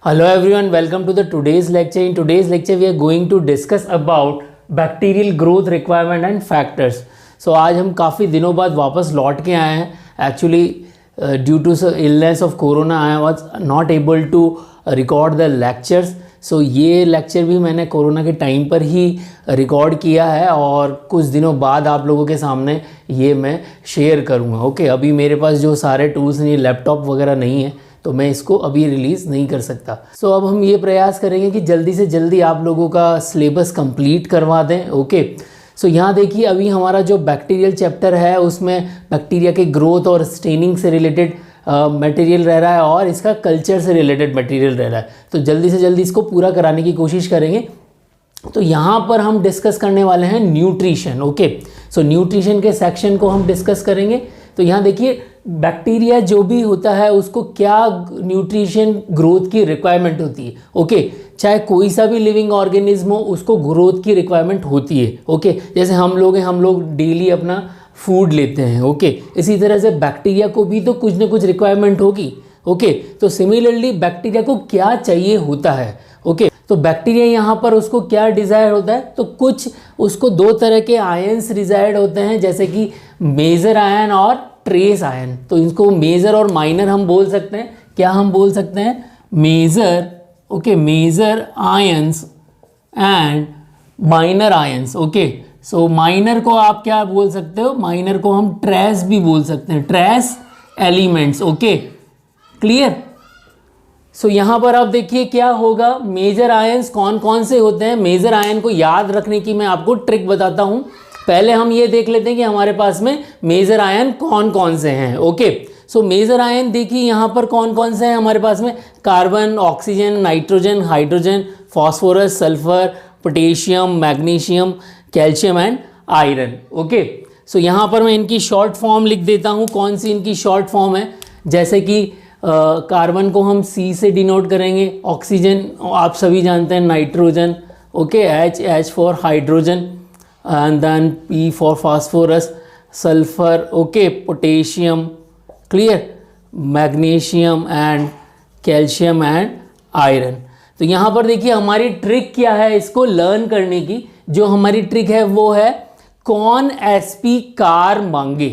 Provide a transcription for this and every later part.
Hello everyone, welcome to the today's lecture. In today's lecture we are going to discuss about bacterial growth requirement and factors. So आज हम काफ़ी दिनों बाद वापस लौट के आए हैं. Actually due to illness of corona I was not able to record the lectures. So ये लेक्चर भी मैंने कोरोना के टाइम पर ही रिकॉर्ड किया है और कुछ दिनों बाद आप लोगों के सामने ये मैं शेयर करूँगा. ओके, अभी मेरे पास जो सारे टूल्स नहीं, लैपटॉप वगैरह नहीं है, तो मैं इसको अभी रिलीज़ नहीं कर सकता. सो अब हम ये प्रयास करेंगे कि जल्दी से जल्दी आप लोगों का सिलेबस कंप्लीट करवा दें. ओके, सो यहाँ देखिए अभी हमारा जो बैक्टीरियल चैप्टर है उसमें बैक्टीरिया के ग्रोथ और स्टेनिंग से रिलेटेड मटेरियल रह रहा है और इसका कल्चर से रिलेटेड मटेरियल रह रहा है. तो जल्दी से जल्दी इसको पूरा कराने की कोशिश करेंगे. तो यहाँ पर हम डिस्कस करने वाले हैं न्यूट्रिशन. ओके, सो न्यूट्रिशन के सेक्शन को हम डिस्कस करेंगे. तो यहाँ देखिए बैक्टीरिया जो भी होता है उसको क्या न्यूट्रिशन ग्रोथ की रिक्वायरमेंट होती है. ओके, चाहे कोई सा भी लिविंग ऑर्गेनिज्म हो उसको ग्रोथ की रिक्वायरमेंट होती है. ओके, जैसे हम लोग डेली अपना फूड लेते हैं. ओके, इसी तरह से बैक्टीरिया को भी तो कुछ ना कुछ रिक्वायरमेंट होगी. ओके, तो सिमिलरली बैक्टीरिया को क्या चाहिए होता है. ओके, तो बैक्टीरिया यहाँ पर उसको क्या डिज़ायर होता है, तो कुछ उसको दो तरह के आयन्स डिज़ायर्ड होते हैं, जैसे कि मेजर आयन और ट्रेस आयन. तो इनको मेजर और माइनर हम बोल सकते हैं. क्या हम बोल सकते हैं? Major. Okay, major ions and minor ions. Okay, so minor को आप क्या बोल सकते हो? माइनर को हम ट्रेस भी बोल सकते हैं, trace elements. Okay, clear. So यहाँ पर आप देखिए क्या होगा. मेजर आयंस कौन कौन से होते हैं? मेजर आयन को याद रखने की मैं आपको ट्रिक बताता हूँ. पहले हम ये देख लेते हैं कि हमारे पास में मेजर आयन कौन कौन से हैं. ओके, सो मेजर आयन देखिए यहाँ पर कौन कौन से हैं हमारे पास में. Carbon, oxygen, nitrogen, hydrogen, phosphorus, sulphur, potassium, magnesium, calcium and iron. Okay, so यहाँ पर मैं इनकी शॉर्ट फॉर्म लिख देता हूँ. कौन सी इनकी शॉर्ट फॉर्म है? जैसे कि कार्बन को हम सी से डिनोट करेंगे. ऑक्सीजन आप सभी जानते हैं nitrogen. Okay, H for hydrogen and then P for phosphorus, sulfur, okay, potassium, clear, magnesium and calcium and iron. तो यहाँ पर देखिए हमारी ट्रिक क्या है इसको लर्न करने की. जो हमारी ट्रिक है वो है कौन एसपी कार मांगे.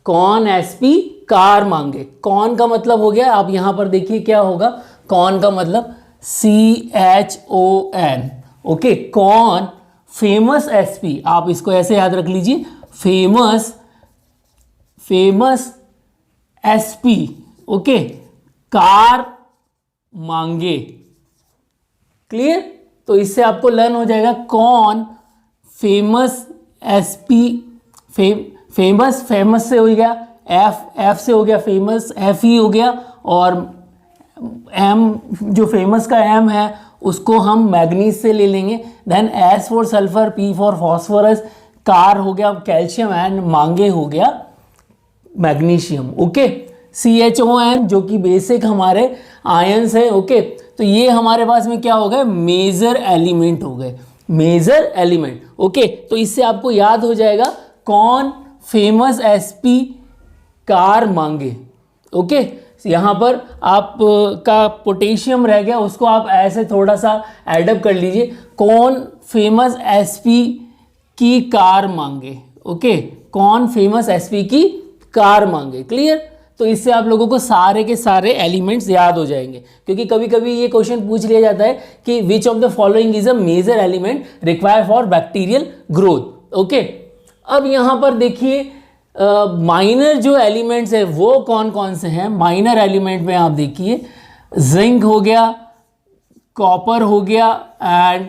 कौन एसपी कार मांगे. कौन का मतलब हो गया, आप यहाँ पर देखिए क्या होगा. कौन का मतलब CHON. ओके, कौन फेमस एसपी, आप इसको ऐसे याद रख लीजिए, फेमस एसपी. ओके, कार मांगे. क्लियर. तो इससे आपको लर्न हो जाएगा कौन फेमस एसपी. फेमस से हो गया एफ से हो गया फेमस, एफ ही हो गया. और एम जो फेमस का एम है उसको हम मैग्नीज से ले लेंगे. Then S for sulphur, P for phosphorus, कार हो गया कैल्शियम एंड मांगे हो गया मैग्नीशियम. ओके, CHON जो कि बेसिक हमारे आयंस है. ओके, तो ये हमारे पास में क्या हो गए? मेजर एलिमेंट हो गए. Major element. ओके, तो इससे आपको याद हो जाएगा कौन फेमस एसपी कार मांगे. ओके, यहाँ पर आप का पोटेशियम रह गया, उसको आप ऐसे थोड़ा सा एडअप कर लीजिए. कौन फेमस एसपी की कार मांगे. ओके, कौन फेमस एसपी की कार मांगे. क्लियर. तो इससे आप लोगों को सारे के सारे एलिमेंट्स याद हो जाएंगे, क्योंकि कभी कभी ये क्वेश्चन पूछ लिया जाता है कि which of the following is a major element required for bacterial growth. Okay, अब यहाँ पर देखिए माइनर जो एलिमेंट्स है वो कौन कौन से हैं. माइनर एलिमेंट में आप देखिए जिंक हो गया, कॉपर हो गया एंड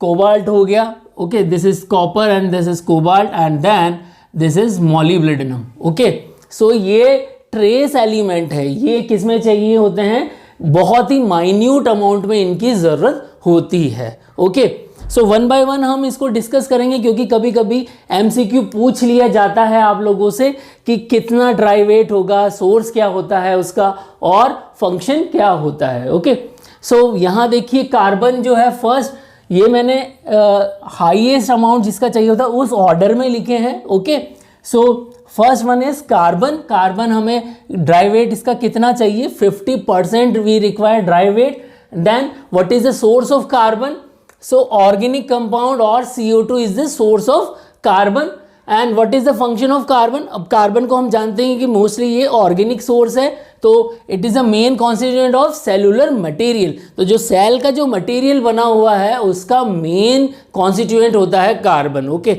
कोबाल्ट हो गया. Okay, this is copper and this is cobalt and then this is molybdenum. Okay, so ये ट्रेस एलिमेंट है. ये किस में चाहिए होते हैं? बहुत ही माइन्यूट अमाउंट में इनकी ज़रूरत होती है. Okay, so one by one हम इसको डिस्कस करेंगे, क्योंकि कभी कभी MCQ पूछ लिया जाता है आप लोगों से कि कितना ड्राई वेट होगा, सोर्स क्या होता है उसका और फंक्शन क्या होता है. ओके, सो यहाँ देखिए कार्बन जो है फर्स्ट, ये मैंने हाईएस्ट अमाउंट जिसका चाहिए होता है उस ऑर्डर में लिखे हैं. Okay, so first one is carbon. Carbon हमें ड्राई वेट इसका कितना चाहिए, 50% we require dry weight. Then what is the source of carbon, so organic compound और CO2 is the source of carbon. And what is the function of carbon, अब carbon को हम जानते हैं कि मोस्टली ये ऑर्गेनिक सोर्स है, तो it is a main constituent of cellular material. तो जो सेल का जो मटेरियल बना हुआ है उसका मेन कॉन्स्टिट्यूएंट होता है carbon. Okay,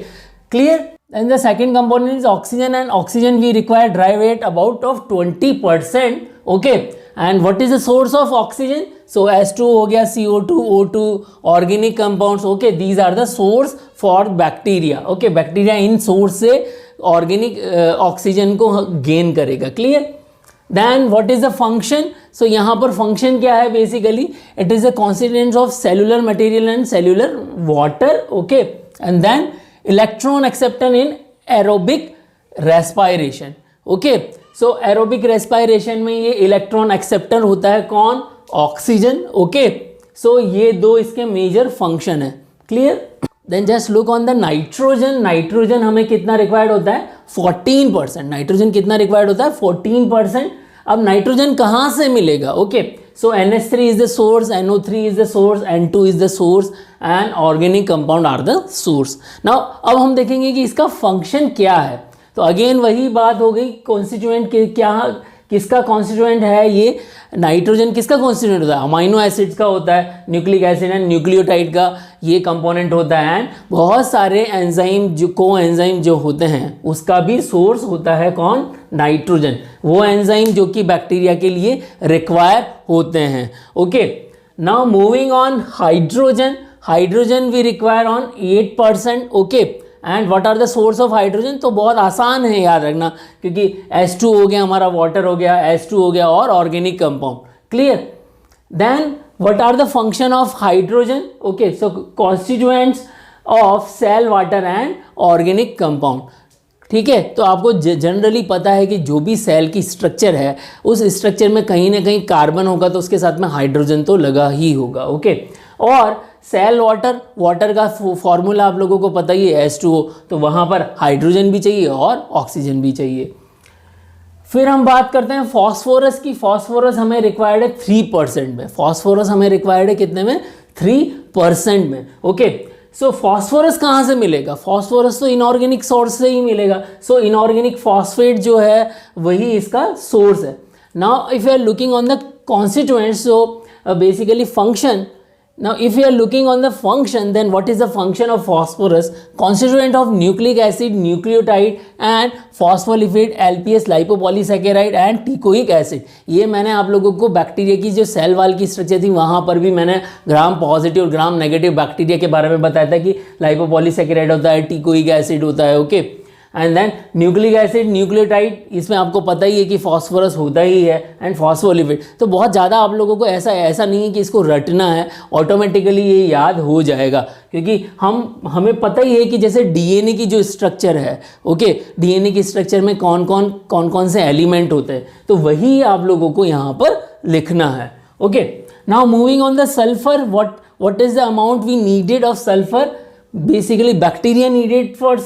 clear. And the second component is oxygen, and oxygen we require dry weight about of 20%। Okay, and what is the source of oxygen, so H2 हो गया, CO2, O2, organic compounds. Okay, these are the source for bacteria. Okay, bacteria इन source से organic oxygen को gain करेगा। Clear. Then what is the function, so यहाँ पर function क्या है, basically it is the constituents of cellular material and cellular water. Okay, and then electron acceptor in aerobic respiration. Okay, so aerobic respiration में ये electron acceptor होता है कौन, oxygen. Okay, so ये दो इसके मेजर फंक्शन है। Clear. Then just look on the nitrogen. Nitrogen हमें कितना रिक्वायर्ड होता है, 14%। नाइट्रोजन कितना रिक्वायर्ड होता है, 14%। अब नाइट्रोजन कहाँ से मिलेगा, okay, so NH3 is the source, NO3 is the source, N2 is the source and organic compound are the source. Now अब हम देखेंगे कि इसका फंक्शन क्या है। तो अगेन वही बात हो गई, कॉन्स्टिट्यूएंट क्या, किसका कॉन्स्टिट्यूएंट है ये, नाइट्रोजन किसका कॉन्स्टिट्यूएंट होता है, अमाइनो एसिड्स का होता है, न्यूक्लिक एसिड एंड न्यूक्लियोटाइड का ये कंपोनेंट होता है। एंड बहुत सारे एंजाइम जो को एंजाइम जो होते हैं उसका भी सोर्स होता है कौन, नाइट्रोजन, वो एंजाइम जो कि बैक्टीरिया के लिए रिक्वायर होते हैं। Okay, now moving on hydrogen. Hydrogen we require on 8%। Okay, and what are the source of hydrogen, तो बहुत आसान है याद रखना, क्योंकि H2 हो गया हमारा, वाटर हो गया, H2 हो गया और organic compound. Clear. Then what are the function of hydrogen, okay, so constituents of cell water and organic compound. ठीक है, तो आपको जनरली पता है कि जो भी सेल की स्ट्रक्चर है उस स्ट्रक्चर में कहीं ना कहीं कार्बन होगा, तो उसके साथ में हाइड्रोजन तो लगा ही होगा। ओके, और सेल वाटर का फॉर्मूला आप लोगों को पता ही है, H2O, तो वहाँ पर हाइड्रोजन भी चाहिए और ऑक्सीजन भी चाहिए। फिर हम बात करते हैं फॉस्फोरस की। फॉस्फोरस हमें रिक्वायर्ड है 3% में। फॉस्फोरस हमें रिक्वायर्ड है कितने में, 3% में। ओके, सो फॉस्फोरस कहाँ से मिलेगा, फॉस्फोरस तो इनऑर्गेनिक सोर्स से ही मिलेगा। सो इनऑर्गेनिक फॉस्फेट जो है वही इसका सोर्स है। Now if you are looking on the constituents, so basically function, now if you are looking on the function, then what is the function of phosphorus, constituent of nucleic acid, nucleotide and phospholipid, LPS, lipopolysaccharide and teichoic acid। ये मैंने आप लोगों को bacteria की जो cell wall की structure थी वहाँ पर भी मैंने ग्राम पॉजिटिव और ग्राम नेगेटिव बैक्टीरिया के बारे में बताया था कि लाइपोपॉलीसैकेराइड होता है, टीकोइक एसिड होता है। Okay, and then nucleic acid, nucleotide, इसमें आपको पता ही है कि फॉस्फोरस होता ही है, एंड फॉस्फोलिपिड। तो बहुत ज़्यादा आप लोगों को ऐसा नहीं है कि इसको रटना है, ऑटोमेटिकली ये याद हो जाएगा, क्योंकि हमें पता ही है कि जैसे डीएनए की जो स्ट्रक्चर है, ओके, डीएनए की स्ट्रक्चर में कौन कौन से एलिमेंट होते हैं, तो वही आप लोगों को यहाँ पर लिखना है। Okay, now moving on the sulphur, what is the amount we needed of sulphur, basically bacteria needed for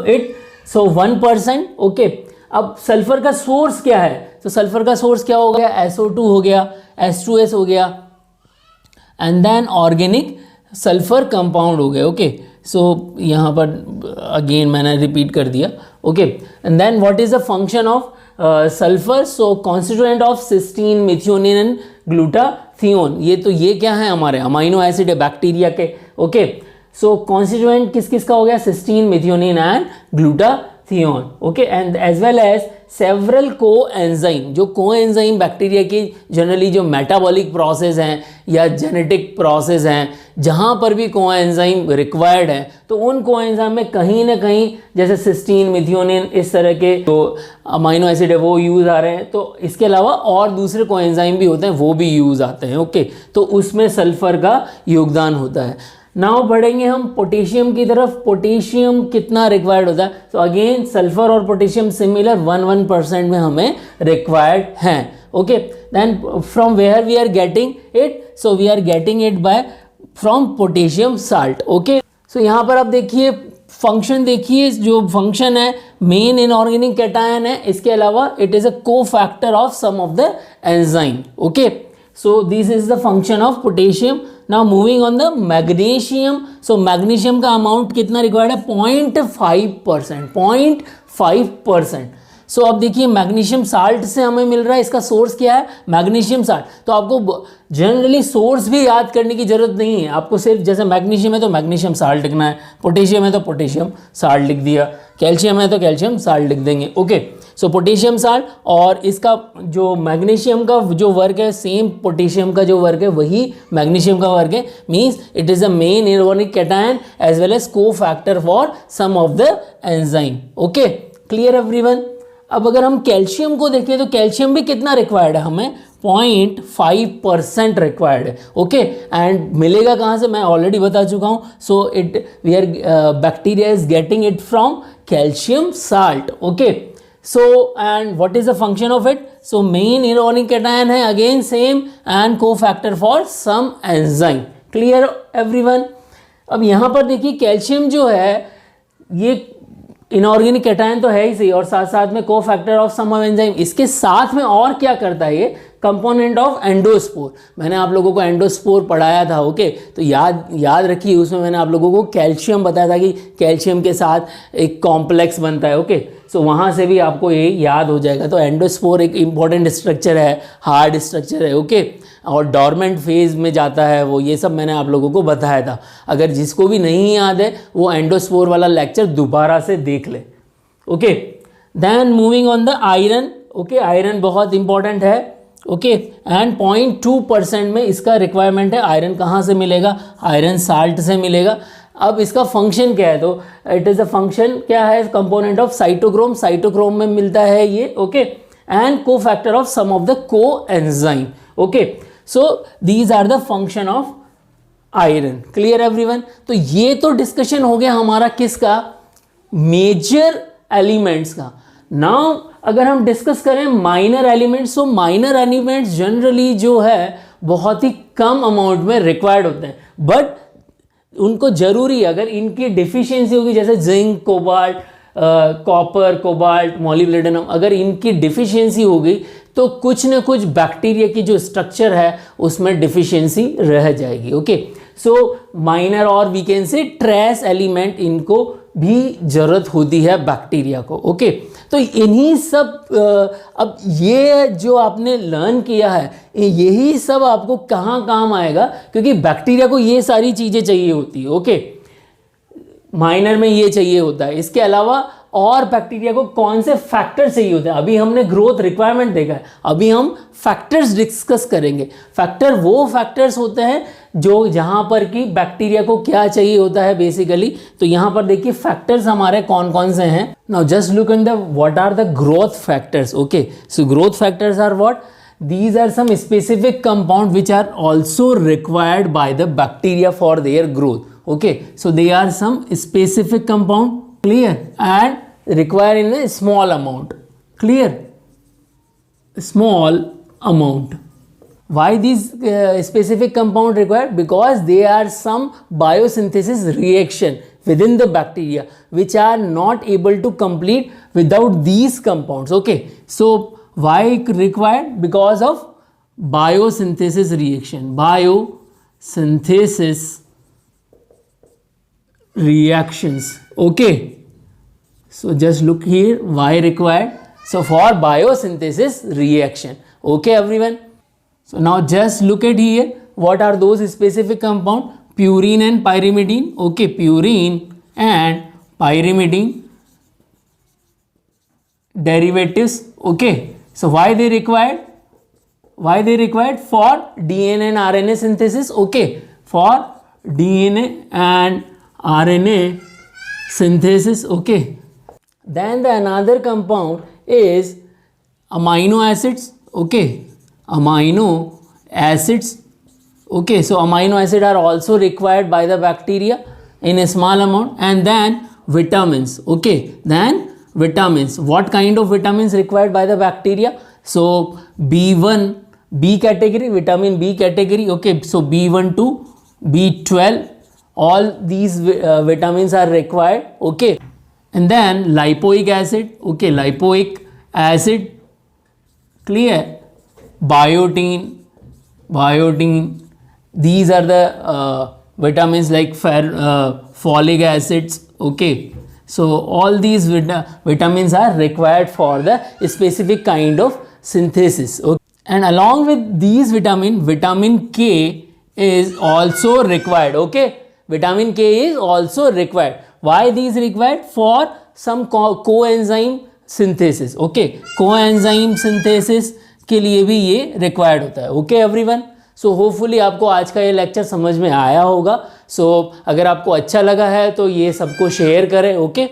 it, so 1%। Okay, अब सल्फर का सोर्स क्या है, तो सल्फर का सोर्स क्या हो गया, SO2 हो गया, H2S हो गया, and then organic sulphur compound हो गए। ओके, सो यहाँ पर अगेन मैंने रिपीट कर दिया। Okay, and then what is the function of sulphur, so constituent of cysteine, methionine and glutathione. ये क्या है, हमारे अमाइनो एसिड है बैक्टीरिया के। ओके, सो कॉन्स्टिट्यूएंट किस का हो गया, cysteine, methionine and glutathione. Okay, and as well as several coenzyme, जो कोएंजाइम बैक्टीरिया की जनरली जो मेटाबॉलिक प्रोसेस हैं या जेनेटिक प्रोसेस हैं, जहाँ पर भी कोएंजाइम रिक्वायर्ड है, तो उन कोएंजाइम में कहीं ना कहीं जैसे सिस्टीन, मिथ्योनिन, इस तरह के जो अमाइनो एसिड है वो यूज़ आ रहे हैं। तो इसके अलावा और दूसरे कोएंजाइम भी होते हैं, वो भी यूज़ आते हैं। ओके, तो उसमें सल्फर का योगदान होता है। नाउ बढ़ेंगे हम पोटेशियम की तरफ। पोटेशियम कितना रिक्वायर्ड होता है, तो अगेन सल्फर और पोटेशियम सिमिलर 1% में हमें रिक्वायर्ड हैं। Okay, then from where we are getting it, so we are getting it by from potassium salt. Okay, so यहाँ पर आप देखिए फंक्शन देखिए, जो फंक्शन है मेन इनऑर्गेनिक कैटायन है, इसके अलावा it is a cofactor of some of the enzyme. Okay, so this is the function of potassium. Now moving on the magnesium. So magnesium का अमाउंट कितना required है? 0.5%. 0.5%. सो अब देखिए magnesium salt से हमें मिल रहा है, इसका सोर्स क्या है? Magnesium salt. तो आपको जनरली सोर्स भी याद करने की जरूरत नहीं है, आपको सिर्फ जैसे मैग्नीशियम है तो मैग्नीशियम साल्ट लिखना है, पोटेशियम है तो पोटेशियम साल्ट लिख दिया, कैल्शियम है तो कैल्शियम साल्ट लिख देंगे. ओके, सो पोटेशियम साल्ट, और इसका जो मैग्नीशियम का जो वर्क है सेम पोटेशियम का जो वर्क है वही मैग्नीशियम का वर्क है. Means it is a main inorganic cation as well as cofactor for some of the enzyme. Okay, clear everyone? अब अगर हम कैल्शियम को देखें तो कैल्शियम भी कितना रिक्वायर्ड है? हमें 0.5% रिक्वायर्ड है. ओके, एंड मिलेगा कहाँ से? मैं ऑलरेडी बता चुका हूँ. So it we are bacteria is getting it from calcium salt. Okay, so and what is the function of it? So main inorganic cation है, again same, and cofactor for some enzyme. Clear everyone? अब यहाँ पर देखिए calcium जो है ये inorganic cation तो है ही सही, और साथ साथ में cofactor of some of enzyme. इसके साथ में और क्या करता है? ये कंपोनेंट ऑफ एंडोस्पोर. मैंने आप लोगों को एंडोस्पोर पढ़ाया था. ओके, तो याद रखिए, उसमें मैंने आप लोगों को कैल्शियम बताया था कि कैल्शियम के साथ एक कॉम्प्लेक्स बनता है. ओके, सो वहाँ से भी आपको ये याद हो जाएगा. तो एंडोस्पोर एक इंपॉर्टेंट स्ट्रक्चर है, हार्ड स्ट्रक्चर है. ओके, और डॉर्मेंट फेज में जाता है वो, ये सब मैंने आप लोगों को बताया था. अगर जिसको भी नहीं याद है वो एंडोस्पोर वाला लेक्चर दोबारा से देख ले. Okay, then moving on the iron. Okay, iron बहुत इंपॉर्टेंट है. ओके, एंड 0.2% में इसका रिक्वायरमेंट है. आयरन कहाँ से मिलेगा? आयरन साल्ट से मिलेगा. अब इसका फंक्शन क्या है? तो इट इज़ अ फंक्शन क्या है? Component of cytochrome. साइटोक्रोम में मिलता है ये. Okay, and cofactor of some of the coenzyme. Okay, so these are the function of iron. Clear everyone? तो ये तो डिस्कशन हो गया हमारा किसका? मेजर एलिमेंट्स का. नाउ अगर हम डिस्कस करें माइनर एलिमेंट्स, तो माइनर एलिमेंट्स जनरली जो है बहुत ही कम अमाउंट में रिक्वायर्ड होते हैं, बट उनको जरूरी, अगर इनकी डिफिशियंसी होगी जैसे zinc, cobalt, copper, cobalt, molybdenum, अगर इनकी डिफिशियंसी होगी तो कुछ न कुछ बैक्टीरिया की जो स्ट्रक्चर है उसमें डिफिशियंसी रह जाएगी. ओके, सो माइनर और we can say trace element, इनको भी जरूरत होती है बैक्टीरिया को. ओके, तो इन्हीं सब अब ये जो आपने लर्न किया है यही सब आपको कहाँ काम आएगा? क्योंकि बैक्टीरिया को ये सारी चीज़ें चाहिए होती है. ओके, माइनर में ये चाहिए होता है. इसके अलावा और बैक्टीरिया को कौन से फैक्टर चाहिए होते हैं? अभी हमने ग्रोथ रिक्वायरमेंट देखा है, अभी हम फैक्टर्स डिस्कस करेंगे. फैक्टर वो फैक्टर्स होते हैं जो जहाँ पर कि बैक्टीरिया को क्या चाहिए होता है बेसिकली. तो यहाँ पर देखिए फैक्टर्स हमारे कौन कौन से हैं. Now just look in the what are the growth factors. Okay, so growth factors are what? These are some specific compounds which are also required by the bacteria for their growth. Okay, so they are some specific compound, clear, and require in a small amount. Clear? Small amount. Why these specific compound required? Because they are some biosynthesis reaction within the bacteria which are not able to complete without these compounds. Okay, so why required? Because of biosynthesis reaction. Biosynthesis reactions. Okay, so just look here, why required? So for biosynthesis reaction. Okay everyone, so now just look at here, what are those specific compound? Purine and pyrimidine. Okay, purine and pyrimidine derivatives. Okay, so why they required? Why they required? For DNA and RNA synthesis. Okay, for DNA and RNA synthesis. Okay, then the another compound is amino acids. Okay, amino acids. Okay, so amino acids are also required by the bacteria in a small amount. And then vitamins. Okay, then vitamins. What kind of vitamins required by the bacteria? So B1, B category, vitamin B category. Okay, so B1 to B12, all these vitamins are required. Okay, and then lipoic acid. Okay, lipoic acid, clear. Biotin, these are the vitamins like folic acids. Okay, so all these vitamins are required for the specific kind of synthesis. Okay, and along with these vitamin K is also required. Okay, vitamin K is also required. Why these required? For some coenzyme synthesis. Okay, coenzyme synthesis के लिए भी ये required होता है. Okay everyone, so hopefully आपको आज का ये लेक्चर समझ में आया होगा. सो अगर आपको अच्छा लगा है तो ये सबको शेयर करें. ओके.